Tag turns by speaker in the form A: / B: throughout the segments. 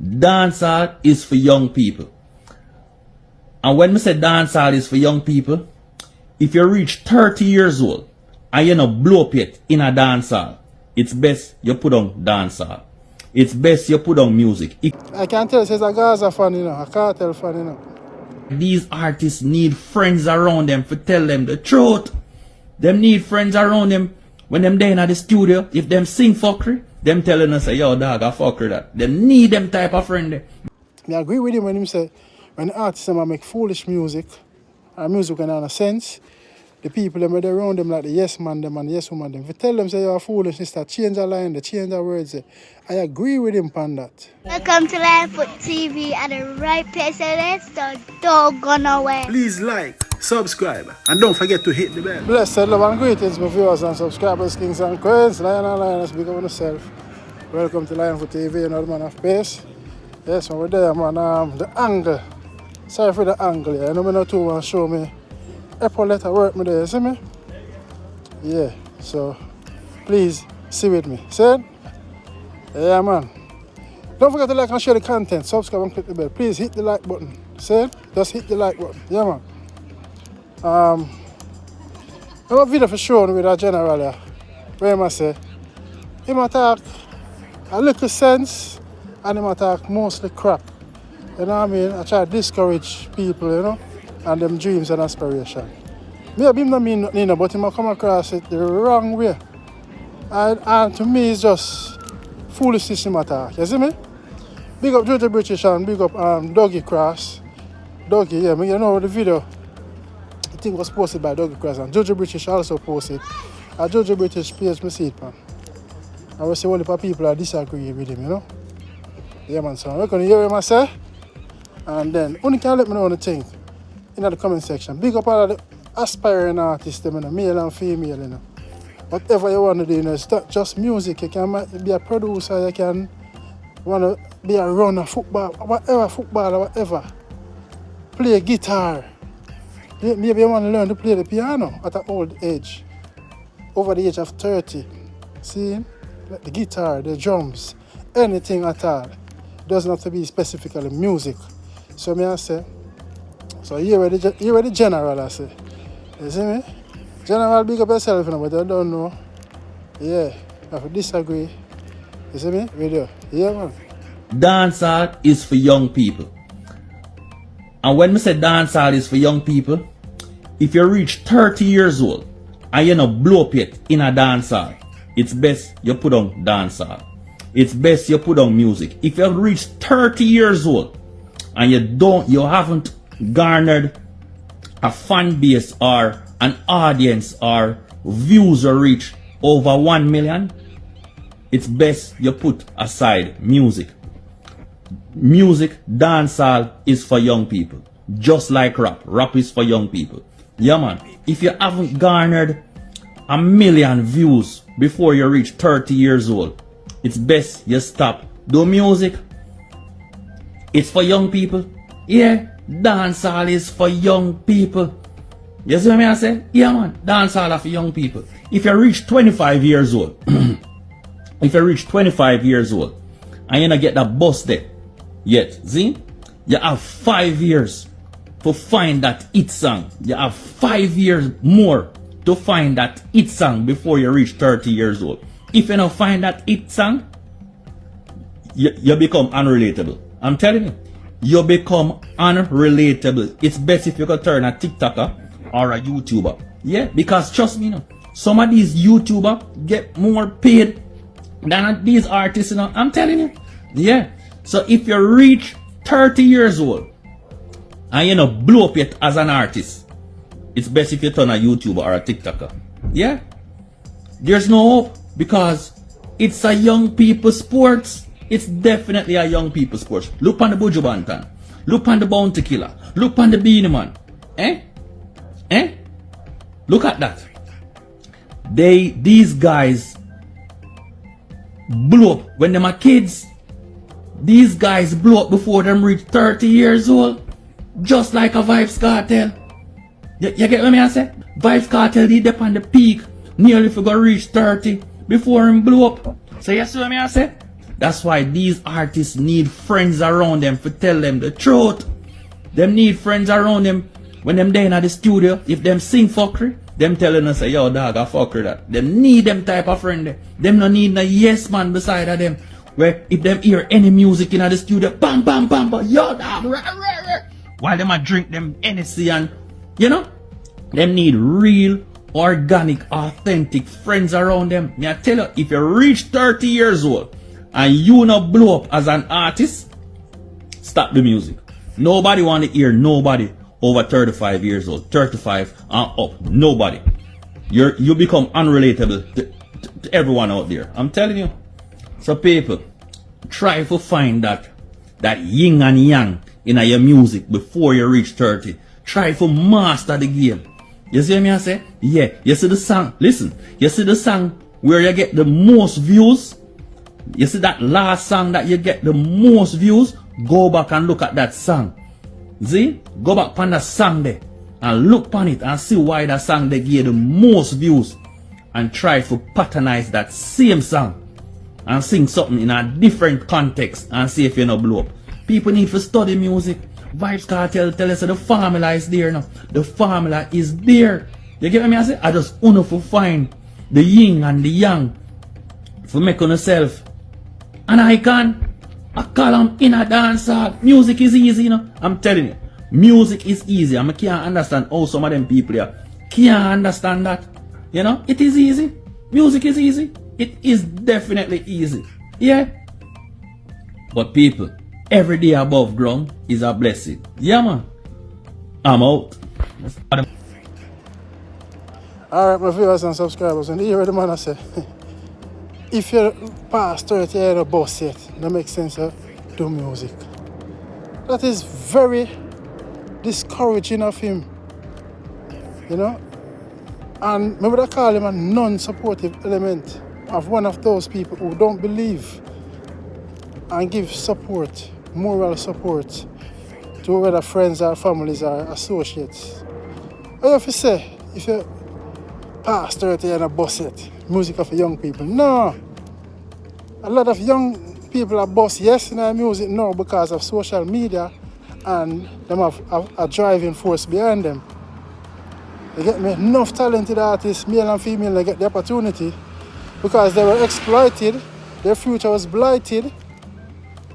A: Dancehall is for young people. And when we say dancehall is for young people, if you reach 30 years old and you not blow up yet in a dancehall, it's best you put on dancehall. It's best you put on music.
B: I can tell it's a Gaza fan, you know, a cartel fan, you know.
A: These artists need friends around them to tell them the truth. Them need friends around them when them there in the studio. If them sing fuckery, them telling us, yo dog, I fuckery that. Them need them type of friend there.
B: I agree with him when he say, when the artists make foolish music, and music in a sense, the people them around them like the yes man them and the yes woman them. If you tell them say you're foolish, they start change a line, they change the words. I agree with him on that.
C: Welcome to Lionfoot TV at the right place, so let's don't go nowhere.
D: Please like, subscribe, and don't forget to hit the bell.
B: Blessed love and greetings, my viewers and subscribers, kings and queens, lion and lioness, big up on yourself. Welcome to Lionfoot TV, you know the man of pace. Yes, man, we're there, man. The angle. Sorry for the angle, yeah. I know me not too want to show me. Apple letter work me there, you see me? Yeah, so please see with me. See it? Yeah, man. Don't forget to like and share the content, subscribe and click the bell. Please hit the like button. See it? Just hit the like button. Yeah, man. I have a video for showing with a general here. Where I say, he might talk a little sense and he might talk mostly crap. You know what I mean? I try to discourage people, you know, and them dreams and aspiration. Maybe him not mean nothing, but he might come across it the wrong way. And to me, it's just foolishness him attack. You see me? Big up Jojo British and big up Dougie Cross. Dougie, yeah, you know the video. I think it was posted by Dougie Cross and Jojo British also posted. At Jojo British page, me see it, man. I will see all the people that disagree with him, you know? Yeah, man, so I'm going to hear him I say. And then, only can let me know what you think in the comment section. Big up all of the aspiring artists, them, you know, male and female, you know. Whatever you want to do, you know, it's not just music. You can be a producer, you can want to be a runner, football, footballer, whatever. Play guitar. Maybe you want to learn to play the piano at an old age. Over the age of 30. See? Like the guitar, the drums, anything at all. It doesn't have to be specifically music. So me I say, so you were the general, I say. You see me? General, big up yourself, you know, but I don't know. Yeah, if you disagree, you see me? Video. Yeah, man.
A: Dancehall is for young people. And when we say dancehall is for young people, if you reach 30 years old and you not blow up yet in a dancehall, it's best you put on dancehall. It's best you put on music. If you reach 30 years old and you haven't garnered a fan base or an audience or views or reach over 1 million, it's best you put aside music. Music, dancehall is for young people. Just like rap. Rap is for young people. Yeah, man. If you haven't garnered 1 million views before you reach 30 years old, it's best you stop. Do music. It's for young people. Yeah, dancehall is for young people. You see what I say? Yeah, man. Dancehall is for young people. If you reach 25 years old, if you reach 25 years old, and you don't get that bus there yet, see? You have 5 years to find that hit song. You have 5 years more to find that hit song before you reach 30 years old. If you don't find that hit song, you become unrelatable. I'm telling you, you become unrelatable. It's best if you could turn a TikToker or a YouTuber. Yeah, because trust me, you know, some of these YouTubers get more paid than these artists, you know. I'm telling you. Yeah. So if you reach 30 years old and you know blow up yet as an artist, it's best if you turn a YouTuber or a TikToker. Yeah. There's no hope because it's a young people sports. It's definitely a young people sports. Look on the Buju Banton. Look on the Bounty Killer. Look on the Beanie Man. Look at that. These guys blew up when they were kids. These guys blew up before them reach 30 years old. Just like a Vybz Kartel. You get what I say? Vybz Kartel did up on the peak. Nearly for go reach 30 before him blew up. So you see what I say? That's why these artists need friends around them to tell them the truth. Them need friends around them when them there in the studio. If them sing fuckery, them telling us, yo dog, I fuckery that. Them need them type of friend there. Them no need no yes man beside of them. Where if them hear any music in the studio, bam bam bam bam, yo dog, rah, rah, rah. While them a drink them Hennessy and, you know, them need real, organic, authentic friends around them. Me I tell you, if you reach 30 years old and you not blow up as an artist, stop the music. Nobody want to hear nobody over 35 years old, 35 and up. Nobody. You become unrelatable to everyone out there. I'm telling you. So people, try to find that yin and yang in your music before you reach 30. Try to master the game. You see me I say? Yeah. You see the song? Listen. You see the song where you get the most views? You see that last song that you get the most views? Go back and look at that song. See? Go back on that song there and look on it and see why that song they give the most views. And try to pattern that same song and sing something in a different context and see if you not blow up. People need to study music. Vibes Cartel tell us that the formula is there now. The formula is there. You get what I say? I just want to find the yin and the yang for make on yourself. And I call them in a dancehall. Music is easy, you know. I'm telling you. Music is easy. I can't understand how some of them people here can't understand that. You know, it is easy. Music is easy. It is definitely easy. Yeah. But people, every day above ground is a blessing. Yeah, man. I'm out.
B: Alright, my viewers and subscribers, and here the man I say, if you're past 30 years of boss yet, that makes sense to do music. That is very discouraging of him. You know? And maybe they call him a non-supportive element of one of those people who don't believe and give support, moral support, to whether friends or families or associates. What you have to say if you're past 30 and a boss yet, music of young people? No. A lot of young people are boss, yes, in our music now because of social media and them have a driving force behind them. You get me? Enough talented artists, male and female, they get the opportunity because they were exploited, their future was blighted.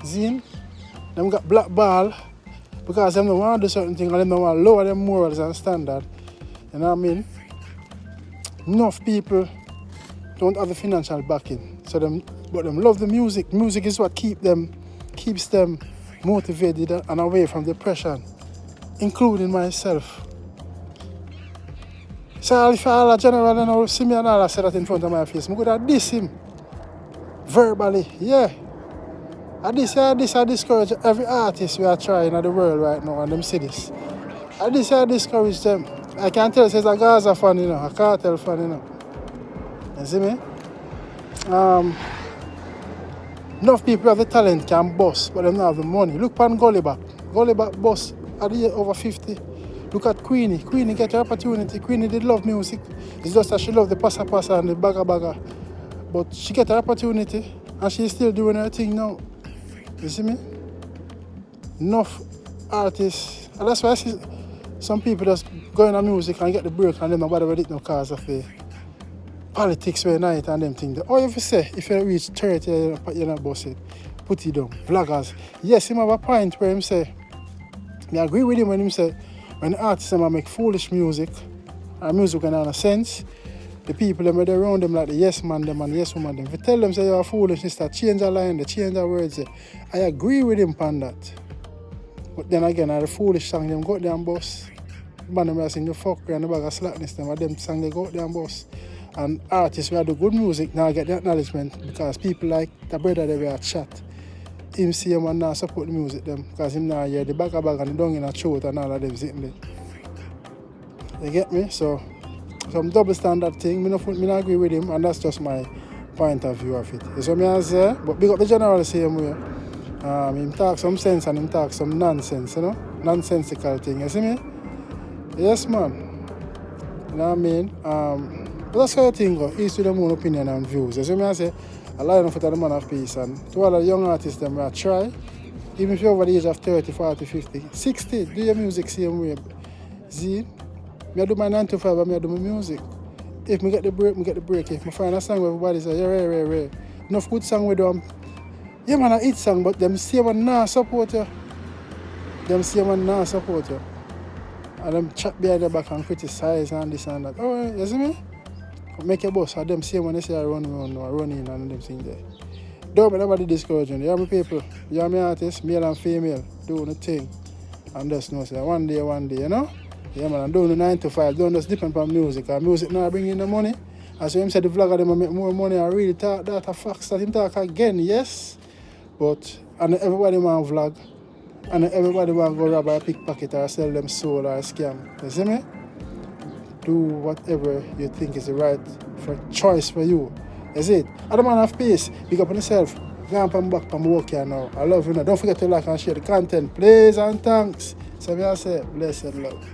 B: Zine, them got blackball because them don't want to do certain things and them don't want to lower their morals and standard. You know what I mean? Enough people don't have the financial backing. But them love the music. Music is what keeps them motivated and away from depression, including myself. So if all a general and all see me and all I say that in front of my face, I'm going to diss him verbally, yeah. I discourage every artist we are trying in the world right now and them see this. I discourage them. I can tell it's a Gaza fan, you know, a cartel fan, you know. You see me? Enough people have the talent can boss, but they don't have the money. Look on Gullyback. Gullyback boss at the age over 50. Look at Queenie. Queenie get her opportunity. Queenie did love music. It's just that she loved the passa passa and the bagga bagga. But she get her opportunity and she's still doing her thing now. You see me? Enough artists. And that's why I see some people just go in the music and get the break and then nobody will it no cause of the politics where night and them things. All you have to say, if you reach 30, you're not boss it. Put it down. Vloggers. Yes, he have a point where him say, I agree with him when him say, when artists make foolish music, and music can have a sense, the people that are around them like the yes man them and yes woman them, if you tell them say you're foolish, they start change a line, they change their words. I agree with him on that. But then again, the foolish song them go out there and boss. Man them sing the fuckery and the bag of slackness them, and them song they go out there and boss. And artists who do good music now get the acknowledgement because people like the Bredda they were chat. Him see him and now support the music them because him now hear the bag and the dung in a throat and all of them sitting there. You get me? So some double standard thing, me not agree with him and that's just my point of view of it. You see me I say? But big up the general the same way. Him talk some sense and him talk some nonsense, you know? Nonsensical thing, you see me? Yes man. You know what I mean? But that's how I think, each to their own opinion and views. You see me I say? I line up with the man of peace. And to all the young artists, them I try. Even if you're over the age of 30, 40, 50, 60, do your music same way. See, I do my 9 to 5, I do my music. If I get the break, I get the break. If I find a song where everybody say, yeah. Enough good song with them. Yeah, man, I hit song, but them say one nah support you. Them say one nah support you. And them chat behind the back and criticize and this and that. Oh, you see me? Make your boss. And them say when they say I run in and them things there. Don't let nobody discourage you. You are my people. You are my artists, male and female, doing the thing. And just know, say, one day, you know? Yeah, man, I'm doing the 9 to 5. Don't just depend on music. And music now bring in the money. And so him said the vlogger them make more money. I really thought that a fact that him talk again, yes. But, and everybody want vlog. And everybody want go rob or pickpocket or sell them soul or scam. You see me? Do whatever you think is the right choice for you. That's it. I don't have peace. Pick up on yourself. Go and back from work here now. I love you now. Don't forget to like and share the content. Please and thanks. So I say, blessed love.